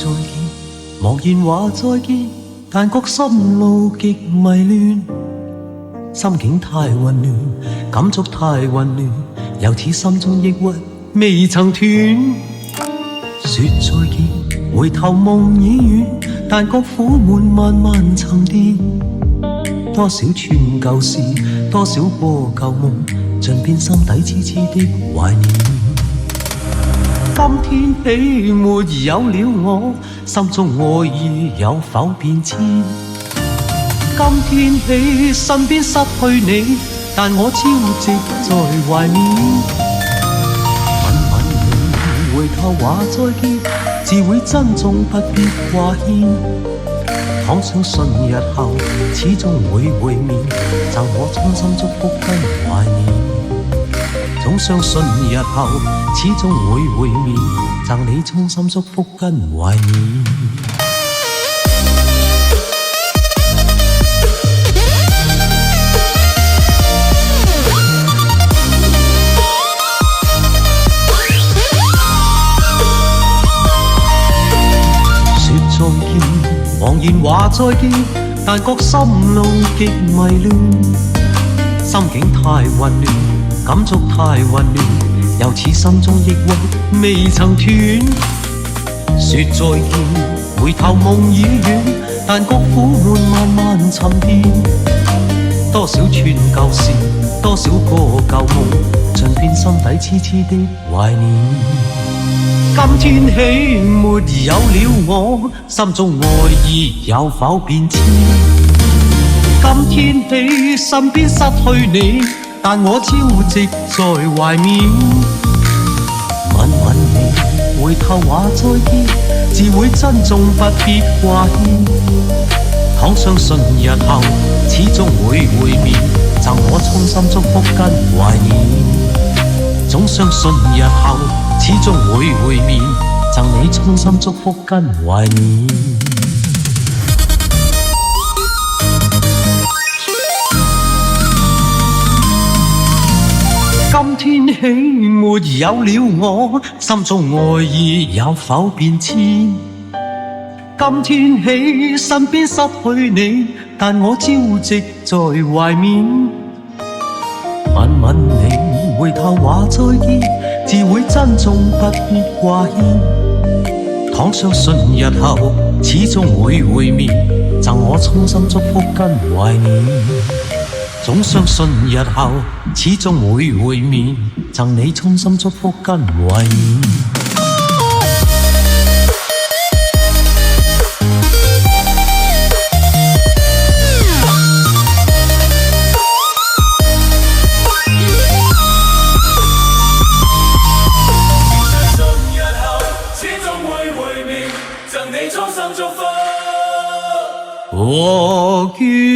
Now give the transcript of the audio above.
再見，茫然話再見，但覺心路極迷亂，心境太混亂，感觸太混亂，又似心中抑鬱未曾斷。說再見，回頭夢已遠，但覺苦悶慢慢沉澱。多少串舊事，多少個舊夢，盡變心底痴痴的懷念。今天起沒有了我，心中愛意有否變遷？今天起身邊失去你，但我朝夕在懷念。吻吻你，回頭話再見，自會珍重不必掛牽。倘相信日後始終會會面，贈我衷心祝福跟懷念。總相信日後始終會會面，贈你衷心祝福跟懷念。說再見，茫然話再見，但覺心路極迷亂，心境太混亂，感觸太混亂，又似心中抑鬱未曾斷。說再見，回頭夢已遠，但覺苦悶慢慢沉澱。多少串舊事，多少個舊夢，盡變心底痴痴的懷念。今天起沒有了我，心中愛意有否變遷？今天起身邊失去你，但我朝夕在懷緬。吻吻你，回頭話再見，自會珍重不必掛牽。倘相信日後始終會會面，贈我衷心祝福跟懷念。總相信日後始終會會面，贈你衷心祝福跟懷念。今天起沒有了我，心中愛意有否變遷？今天起身邊失去你，但我朝夕在懷緬。吻吻你，回頭話再見，自會珍重不必掛牽。倘相信日後始終會會面，贈我衷心祝福跟懷念。總相信日後始終會會面，贈你衷心祝福跟懷念。我願